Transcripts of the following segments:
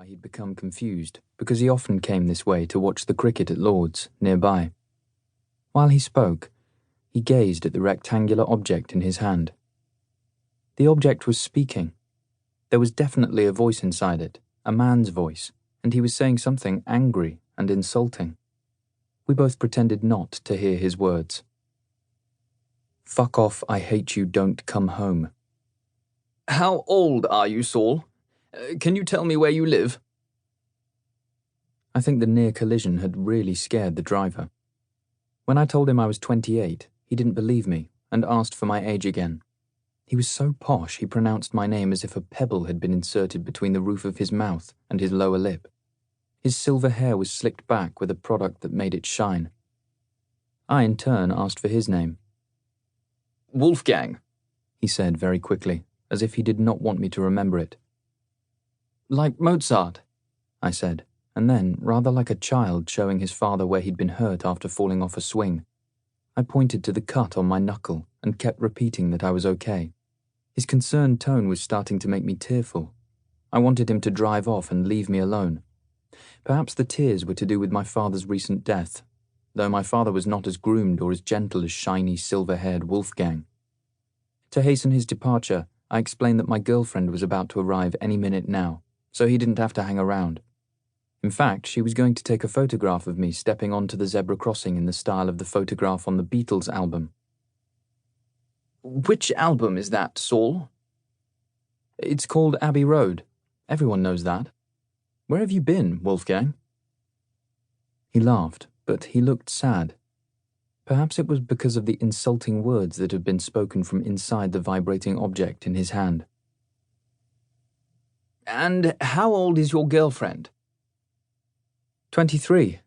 why he'd become confused, because he often came this way to watch the cricket at Lord's, nearby. While he spoke, he gazed at the rectangular object in his hand. The object was speaking. There was definitely a voice inside it, a man's voice, and he was saying something angry and insulting. We both pretended not to hear his words. "Fuck off, I hate you, don't come home." "How old are you, Saul? Can you tell me where you live?" I think the near collision had really scared the driver. When I told him I was 28, he didn't believe me and asked for my age again. He was so posh he pronounced my name as if a pebble had been inserted between the roof of his mouth and his lower lip. His silver hair was slicked back with a product that made it shine. I, in turn, asked for his name. "Wolfgang," he said very quickly, as if he did not want me to remember it. "Like Mozart," I said, and then, rather like a child showing his father where he'd been hurt after falling off a swing, I pointed to the cut on my knuckle and kept repeating that I was okay. His concerned tone was starting to make me tearful. I wanted him to drive off and leave me alone. Perhaps the tears were to do with my father's recent death, though my father was not as groomed or as gentle as shiny, silver-haired Wolfgang. To hasten his departure, I explained that my girlfriend was about to arrive any minute now, so he didn't have to hang around. In fact, she was going to take a photograph of me stepping onto the zebra crossing in the style of the photograph on the Beatles album. "Which album is that, Saul?" "It's called Abbey Road. Everyone knows that. Where have you been, Wolfgang?" He laughed, but he looked sad. Perhaps it was because of the insulting words that had been spoken from inside the vibrating object in his hand. "And how old is your girlfriend?" 23.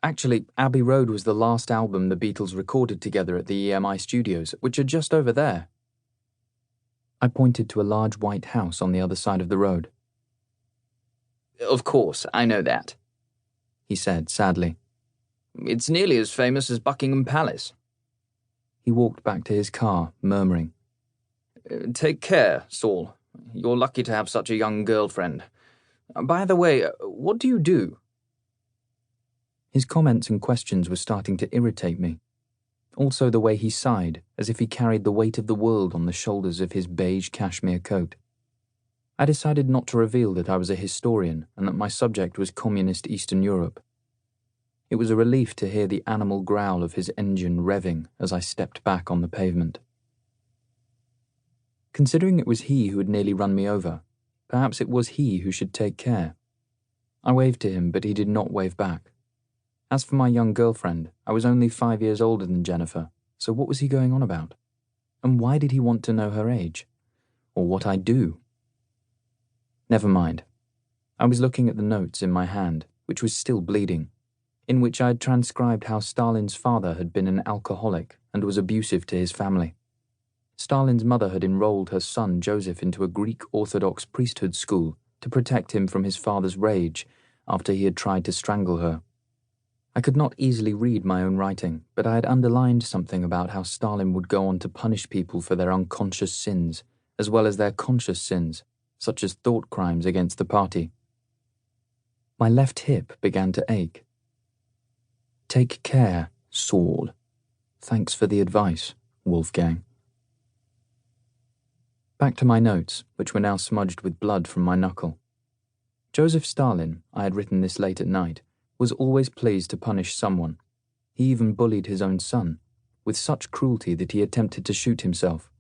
Actually, Abbey Road was the last album the Beatles recorded together at the EMI studios, which are just over there. I pointed to a large white house on the other side of the road. "Of course, I know that," he said sadly. "It's nearly as famous as Buckingham Palace." He walked back to his car, murmuring, "Take care, Saul. You're lucky to have such a young girlfriend. By the way, what do you do?" His comments and questions were starting to irritate me. Also the way he sighed, as if he carried the weight of the world on the shoulders of his beige cashmere coat. I decided not to reveal that I was a historian and that my subject was communist Eastern Europe. It was a relief to hear the animal growl of his engine revving as I stepped back on the pavement. Considering it was he who had nearly run me over, perhaps it was he who should take care. I waved to him, but he did not wave back. As for my young girlfriend, I was only 5 years older than Jennifer, so what was he going on about? And why did he want to know her age? Or what I do? Never mind. I was looking at the notes in my hand, which was still bleeding, in which I had transcribed how Stalin's father had been an alcoholic and was abusive to his family. Stalin's mother had enrolled her son Joseph into a Greek Orthodox priesthood school to protect him from his father's rage after he had tried to strangle her. I could not easily read my own writing, but I had underlined something about how Stalin would go on to punish people for their unconscious sins, as well as their conscious sins, such as thought crimes against the party. My left hip began to ache. "Take care, Saul. Thanks for the advice, Wolfgang." Back to my notes, which were now smudged with blood from my knuckle. Joseph Stalin, I had written this late at night, was always pleased to punish someone. He even bullied his own son, with such cruelty that he attempted to shoot himself.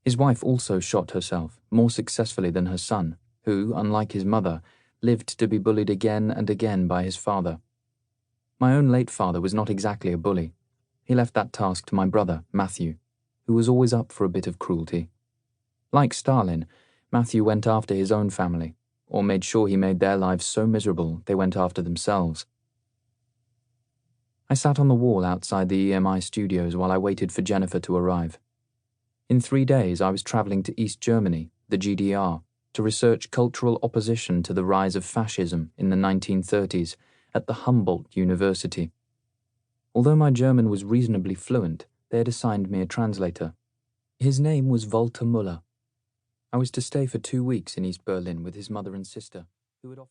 His wife also shot herself, more successfully than her son, who, unlike his mother, lived to be bullied again and again by his father. My own late father was not exactly a bully. He left that task to my brother, Matthew, who was always up for a bit of cruelty. Like Stalin, Matthew went after his own family, or made sure he made their lives so miserable they went after themselves. I sat on the wall outside the EMI studios while I waited for Jennifer to arrive. In 3 days I was travelling to East Germany, the GDR, to research cultural opposition to the rise of fascism in the 1930s at the Humboldt University. Although my German was reasonably fluent, they had assigned me a translator. His name was Walter Müller. I was to stay for 2 weeks in East Berlin with his mother and sister, who had offered